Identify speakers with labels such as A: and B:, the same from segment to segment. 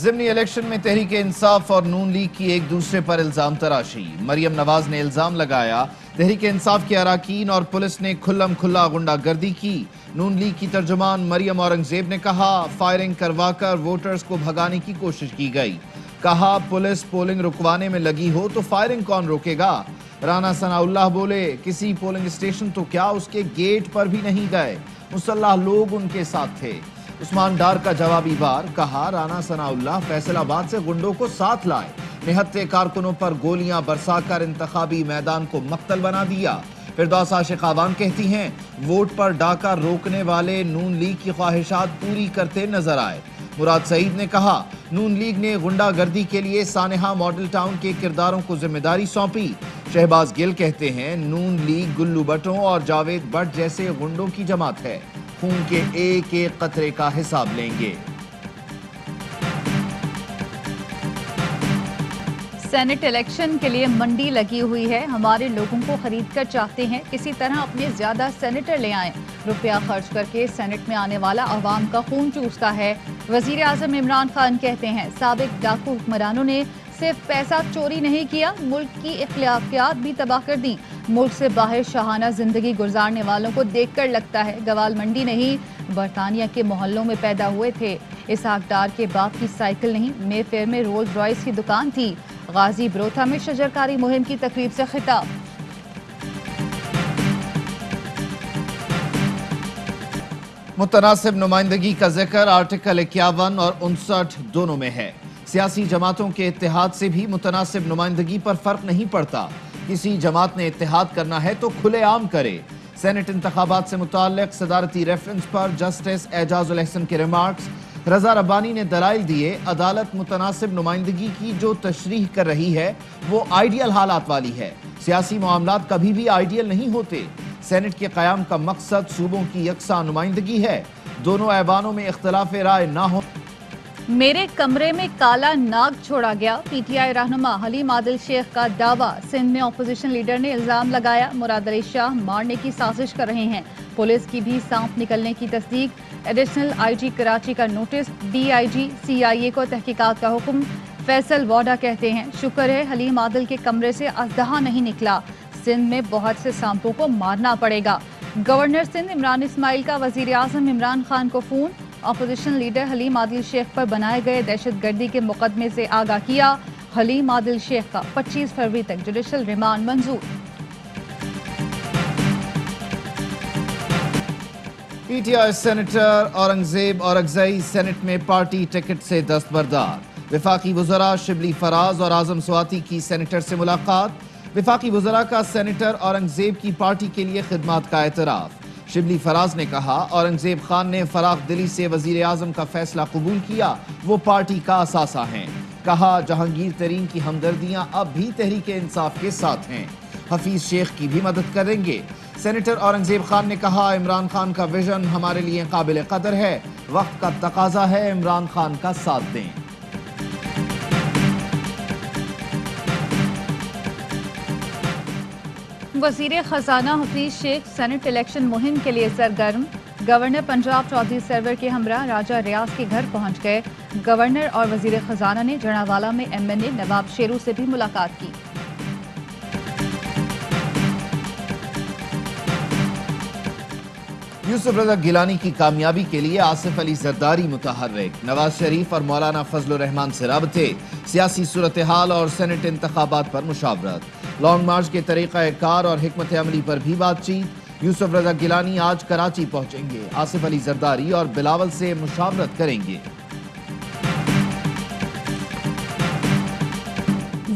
A: ضمنی الیکشن میں تحریک انصاف اور نون لیگ کی ایک دوسرے پر الزام تراشی۔ مریم نواز نے الزام لگایا تحریک انصاف کے اراکین اور پولیس نے کھلم کھلا غنڈہ گردی کی۔ نون لیگ کی ترجمان مریم اورنگزیب نے کہا فائرنگ کروا کر ووٹرز کو بھگانے کی کوشش کی گئی۔ کہا پولیس پولنگ رکوانے میں لگی ہو تو فائرنگ کون روکے گا؟ رانا ثناء اللہ بولے کسی پولنگ اسٹیشن تو کیا اس کے گیٹ پر بھی نہیں گئے، مسلح لوگ ان کے ساتھ تھے۔ عثمان ڈار کا جوابی وار، کہا رانا ثناء اللہ فیصل آباد سے غنڈوں کو ساتھ لائے، نہتے کارکنوں پر گولیاں برسا کر انتخابی میدان کو مقتل بنا دیا۔ فردوس عاشق آوان کہتی ہیں ووٹ پر ڈاکہ روکنے والے نون لیگ کی خواہشات پوری کرتے نظر آئے۔ مراد سعید نے کہا نون لیگ نے غنڈہ گردی کے لیے سانحہ ماڈل ٹاؤن کے کرداروں کو ذمہ داری سونپی۔ شہباز گل کہتے ہیں نون لیگ گلو بٹوں اور جاوید بٹ جیسے غنڈوں کی جماعت ہے، خون کے ایک ایک قطرے کا حساب لیں گے۔
B: سینٹ الیکشن کے لیے منڈی لگی ہوئی ہے، ہمارے لوگوں کو خرید کر چاہتے ہیں کسی طرح اپنے زیادہ سینیٹر لے آئیں، روپیہ خرچ کر کے سینٹ میں آنے والا عوام کا خون چوستا ہے۔ وزیر اعظم عمران خان کہتے ہیں سابق ڈاکو حکمرانوں نے صرف پیسہ چوری نہیں کیا، ملک کی اخلاقیات بھی تباہ کر دیں۔ ملک سے باہر شاہانہ زندگی گزارنے والوں کو دیکھ کر لگتا ہے گوال منڈی نہیں برطانیہ کے محلوں میں پیدا ہوئے تھے۔ اسحاق ڈار کے باپ کی سائیکل نہیں مے فیئر میں رولز رائس کی دکان تھی۔ غازی بروتھا میں شجرکاری مہم کی تقریب سے خطاب۔
A: متناسب نمائندگی کا ذکر آرٹیکل 51 اور 59 دونوں میں ہے۔ سیاسی جماعتوں کے اتحاد سے بھی متناسب نمائندگی پر فرق نہیں پڑتا، کسی جماعت نے اتحاد کرنا ہے تو کھلے عام کرے۔ سینٹ انتخابات سے متعلق صدارتی ریفرنس پر جسٹس اعجاز الحسن کے ریمارکس۔ رضا ربانی نے دلائل دیے عدالت متناسب نمائندگی کی جو تشریح کر رہی ہے وہ آئیڈیل حالات والی ہے، سیاسی معاملات کبھی بھی آئیڈیل نہیں ہوتے۔ سینٹ کے قیام کا مقصد صوبوں کی یکساں نمائندگی ہے، دونوں ایوانوں میں اختلاف رائے نہ ہو۔
B: میرے کمرے میں کالا ناگ چھوڑا گیا، پی ٹی آئی رہنما حلیم عادل شیخ کا دعویٰ۔ سندھ میں اپوزیشن لیڈر نے الزام لگایا مراد علی شاہ مارنے کی سازش کر رہے ہیں، پولیس کی بھی سانپ نکلنے کی تصدیق۔ ایڈیشنل آئی جی کراچی کا نوٹس، ڈی آئی جی سی آئی اے کو تحقیقات کا حکم۔ فیصل واڈا کہتے ہیں شکر ہے حلیم عادل کے کمرے سے اژدہا نہیں نکلا، سندھ میں بہت سے سانپوں کو مارنا پڑے گا۔ گورنر سندھ عمران اسماعیل کا وزیر اعظم عمران خان کو phone, opposition leader Haleem Adil Sheikh پر بنائے گئے دہشت گردی کے مقدمے سے آگاہ کیا۔ حلیم عادل شیخ کا 25 فروری تک جوڈیشل ریمانڈ منظور۔
A: P T I senator Aurangzeb Orakzai senate میں پارٹی ٹکٹ سے دستبردار۔ وفاقی وزراء شبلی فراز اور اعظم سواتی کی سینیٹر سے ملاقات۔ وفاقی وزراء کا سینیٹر اورنگزیب کی پارٹی کے لیے خدمات کا اعتراف۔ شبلی فراز نے کہا اورنگزیب خان نے فراخ دلی سے وزیر اعظم کا فیصلہ قبول کیا، وہ پارٹی کا اثاثہ ہیں۔ کہا جہانگیر ترین کی ہمدردیاں اب بھی تحریک انصاف کے ساتھ ہیں، حفیظ شیخ کی بھی مدد کریں گے۔ سینیٹر اورنگزیب خان نے کہا عمران خان کا ویژن ہمارے لیے قابل قدر ہے، وقت کا تقاضا ہے عمران خان کا ساتھ دیں۔
B: وزیر خزانہ حفیظ شیخ سینٹ الیکشن مہم کے لیے سرگرم۔ گورنر پنجاب چودھری سرور کے ہمراہ راجہ ریاض کے گھر پہنچ گئے۔ گورنر اور وزیر خزانہ نے جڑاوالا میں ایم این اے نواب شیرو سے بھی ملاقات کی۔
A: یوسف رضا گیلانی کی کامیابی کے لیے آصف علی زرداری متحرک، نواز شریف اور مولانا فضل الرحمان سے رابطے، سیاسی صورتحال اور سینٹ انتخابات پر مشاورت، لانگ مارچ کے طریقہ کار اور حکمت عملی پر بھی بات چیت۔ یوسف رضا گیلانی آج کراچی پہنچیں گے، آصف علی زرداری اور بلاول سے مشاورت کریں گے۔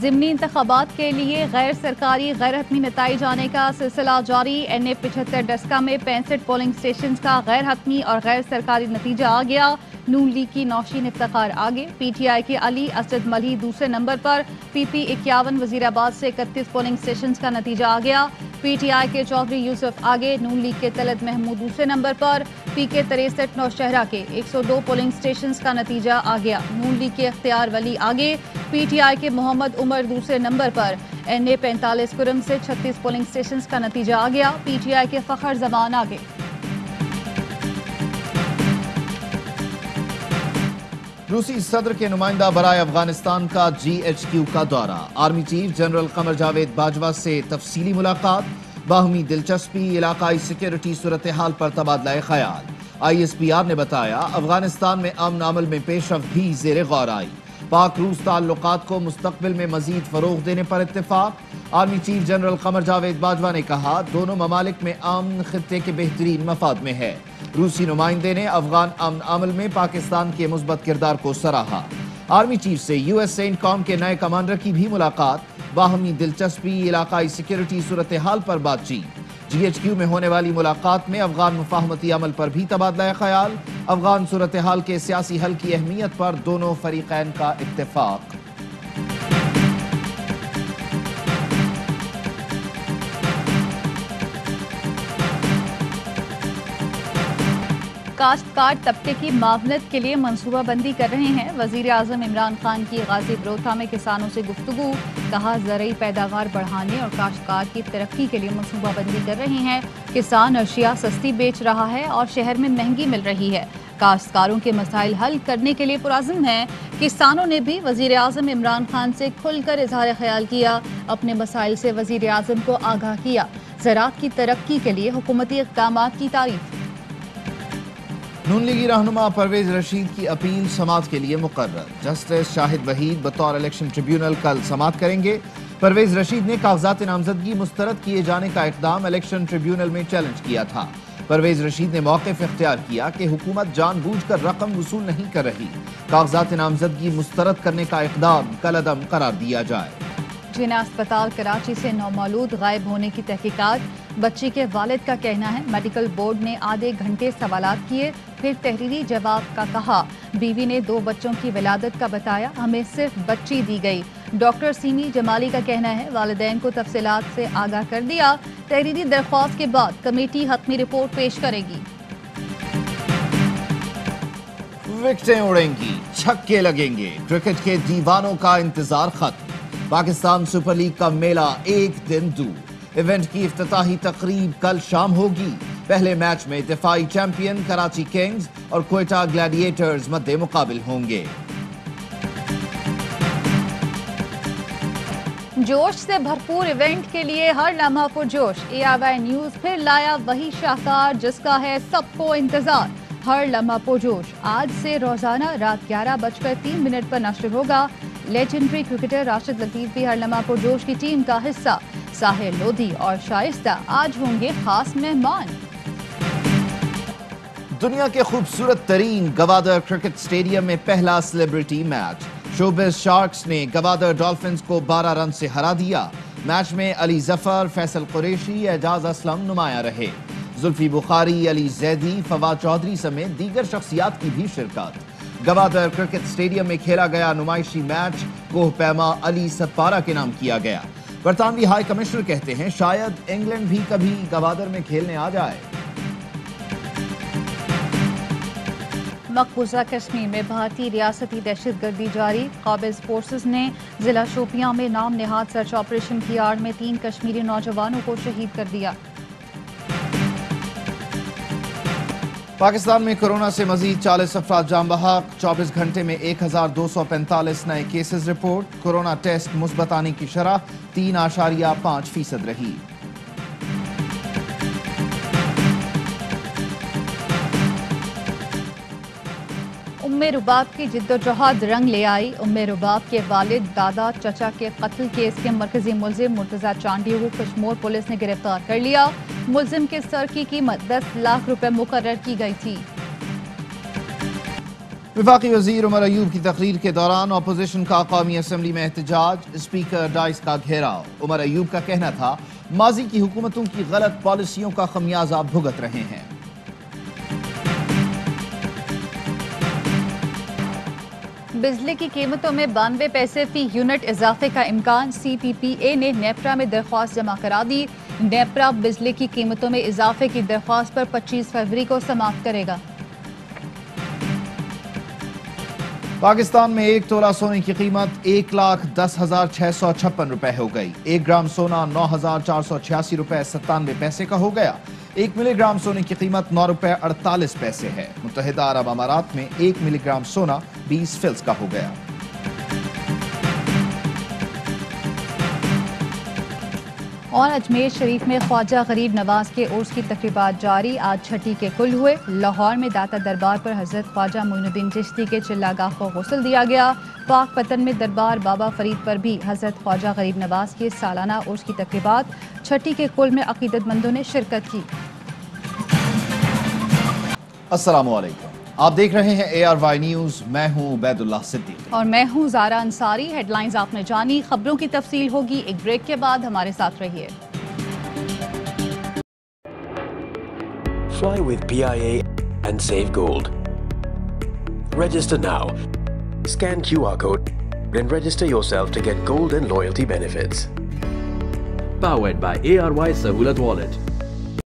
B: ضمنی انتخابات کے لیے غیر سرکاری غیر حتمی نتائج آنے کا سلسلہ جاری۔ این اے 75 ڈسکا میں 65 پولنگ سٹیشنز کا غیر حتمی اور غیر سرکاری نتیجہ آ گیا۔ نون لیگ کی نوشین افتخار آگے، پی ٹی آئی کے علی اسد ملہی دوسرے نمبر پر، پی پی 51 وزیر آباد سے 31 پولنگ سٹیشنز کا نتیجہ آ گیا۔ پی ٹی آئی کے چودھری یوسف آگے، نون لیگ کے طلعت محمود دوسرے نمبر پر، پی کے 63 نوشہرہ کے 102 پولنگ سٹیشنز کا نتیجہ آ گیا۔ نون لیگ کے اختیار ولی آگے، پی ٹی آئی کے محمد عمر دوسرے نمبر پر، این اے 45 کرم سے 36 پولنگ سٹیشنز کا نتیجہ آ گیا۔ پی ٹی آئی کے فخر زمان آگے۔
A: روسی صدر کے نمائندہ برائے افغانستان کا GHQ کا دورہ، army chief general Qamar Javed Bajwa سے تفصیلی ملاقات، باہمی دلچسپی، علاقائی سیکیورٹی صورتحال پر تبادلہ خیال۔ ISPR نے بتایا افغانستان میں امن عمل میں پیش رفت بھی زیر غور آئی۔ پاک روس تعلقات کو مستقبل میں مزید فروغ دینے پر اتفاق۔ Army chief general Qamar Javed Bajwa نے کہا دونوں ممالک میں امن خطے کے بہترین مفاد میں ہے۔ روسی نمائندے نے افغان امن عمل میں پاکستان کے مثبت کردار کو سراہا۔ آرمی چیف سے US سینٹ کام کے نئے کمانڈر کی بھی ملاقات، باہمی دلچسپی، علاقائی سیکیورٹی صورتحال پر بات چیت۔ GHQ میں ہونے والی ملاقات میں افغان مفاہمتی عمل پر بھی تبادلہ خیال، افغان صورتحال کے سیاسی حل کی اہمیت پر دونوں فریقین کا اتفاق۔
B: کاشتکار طبقے کی معاونت کے لیے منصوبہ بندی کر رہے ہیں۔ وزیر اعظم عمران خان کی غازی بروتھا میں کسانوں سے گفتگو، کہا زرعی پیداوار بڑھانے اور کاشتکار کی ترقی کے لیے منصوبہ بندی کر رہے ہیں۔ کسان اشیاء سستی بیچ رہا ہے اور شہر میں مہنگی مل رہی ہے۔ کاشتکاروں کے مسائل حل کرنے کے لیے پرعزم ہیں۔ کسانوں نے بھی وزیر اعظم عمران خان سے کھل کر اظہار خیال کیا، اپنے مسائل سے وزیر اعظم کو آگاہ کیا۔ زراعت کی ترقی کے لیے حکومتی اقدامات کی تعریف۔
A: نون لیگی رہنما پرویز رشید کی اپیل سماعت کے لیے مقرر، جسٹس شاہد وحید بطور الیکشن ٹریبیونل کل سماعت کریں گے۔ پرویز رشید نے کاغذات نامزدگی مسترد کیے جانے کا اقدام الیکشن ٹریبیونل میں چیلنج کیا تھا۔ پرویز رشید نے موقف اختیار کیا کہ حکومت جان بوجھ کر رقم وصول نہیں کر رہی، کاغذات نامزدگی مسترد کرنے کا اقدام کالعدم قرار دیا جائے۔
B: جناح اسپتال کراچی سے نومولود غائب ہونے کی تحقیقات، بچی کے والد کا کہنا ہے میڈیکل بورڈ نے آدھے گھنٹے سوالات کیے پھر تحریری جواب کا کہا۔ بیوی نے 2 بچوں کی ولادت کا بتایا، ہمیں صرف بچی دی گئی۔ ڈاکٹر سیمی جمالی کا کہنا ہے والدین کو تفصیلات سے آگاہ کر دیا، تحریری درخواست کے بعد کمیٹی حتمی رپورٹ پیش کرے گی۔
A: وکٹیں اڑیں گی، چھکے لگیں گے، کرکٹ کے دیوانوں کا انتظار ختم۔ پاکستان سپر لیگ کا میلہ ایک دن دور، ایونٹ کی افتتاحی تقریب کل شام ہوگی۔ پہلے میچ میں دفاعی چیمپئن کراچی کنگز اور کوئٹہ گلیڈیٹرز مد مقابل ہوں گے۔
B: جوش سے بھرپور ایونٹ کے لیے ہر لمحہ پرجوش، ARY نیوز پھر لایا وہی شاہکار جس کا ہے سب کو انتظار۔ ہر لمحہ پرجوش آج سے روزانہ رات 11:03 پر نشر ہوگا۔ لیجنڈری کرکٹر راشد لطیف بھی ہر لمحہ پرجوش کی ٹیم کا حصہ۔ ساحر لودھی اور شائستہ آج ہوں گے خاص مہمان۔
A: دنیا کے خوبصورت ترین گوادر کرکٹ سٹیڈیم میں پہلا سیلیبریٹی میچ، شوبز شارکس نے گوادر ڈالفنز کو 12 رن سے ہرا دیا۔ میچ میں علی ظفر، فیصل قریشی، اعجاز اسلم نمایاں رہے۔ زلفی بخاری، علی زیدی، فواد چودھری سمیت دیگر شخصیات کی بھی شرکت۔ گوادر کرکٹ سٹیڈیم میں کھیلا گیا نمائشی میچ کوہ پیما علی ستپارہ کے نام کیا گیا۔ برطانوی ہائی کمشنر کہتے ہیں شاید انگلینڈ بھی کبھی گوادر میں کھیلنے آ جائے۔
B: مقبوضہ کشمیر میں بھارتی ریاستی دہشت گردی جاری، قابض فورسز نے ضلع شوپیاں میں نام نہاد سرچ آپریشن کی آڑ میں 3 کشمیری نوجوانوں کو شہید کر دیا۔
A: پاکستان میں کورونا سے مزید 40 افراد جاں بحق، 24 گھنٹے میں 1245 نئے کیسز رپورٹ۔ کورونا ٹیسٹ مثبت آنے کی شرح 3.5% رہی۔
B: ام رباب کی جد و جہد رنگ لے آئی۔ ام رباب کے والد، دادا، چچا کے قتل کیس کے مرکزی ملزم مرتضی چانڈی کو کشمور پولیس نے گرفتار کر لیا۔ ملزم کے سر کی قیمت 10 لاکھ روپے مقرر کی گئی تھی۔
A: وفاقی وزیر عمر ایوب کی تقریر کے دوران اپوزیشن کا قومی اسمبلی میں احتجاج، اسپیکر ڈائس کا گھیراؤ۔ عمر ایوب کا کہنا تھا ماضی کی حکومتوں کی غلط پالیسیوں کا خمیازہ بھگت رہے ہیں۔
B: بجلی کی قیمتوں میں 92 پیسے فی یونٹ اضافے کا امکان، CPPA نے نیپرا میں درخواست جمع کرا دی۔ نیپرا بجلی کی قیمتوں میں اضافے کی درخواست پر 25 فروری کو سماعت کرے گا۔
A: پاکستان میں 1 تولہ سونے کی قیمت 1,10,656 روپے ہو گئی۔ 1 گرام سونا 9,486 روپے 97 پیسے کا ہو گیا۔ 1 ملی گرام سونے کی قیمت 9 روپے 48 پیسے ہے۔ متحدہ عرب امارات میں 1 ملی گرام سونا 20 فلس کا ہو گیا۔
B: اور اجمیر شریف میں خواجہ غریب نواز کے عرس کی تقریبات جاری، آج چھٹی کے کل ہوئے۔ لاہور میں داتا دربار پر حضرت خواجہ معین الدین چشتی کے چلاگاہ کو غسل دیا گیا۔ پاک پتن میں دربار بابا فرید پر بھی حضرت خواجہ غریب نواز کے سالانہ عرس کی تقریبات چھٹی کے کل میں عقیدت مندوں نے شرکت کی۔
A: السلام علیکم، آپ دیکھ رہے ہیں ARY نیوز، میں ہوں عبید اللہ صدیقی
B: اور میں ہوں زارا انصاری۔ ہیڈ لائنز آپ نے جانی، خبروں کی تفصیل ہوگی ایک بریک کے بعد، ہمارے ساتھ رہیے۔
C: Fly with PIA and save gold. Register now. Scan QR code and register yourself to get gold and loyalty benefits.
D: Powered by ARY Sahulat Wallet.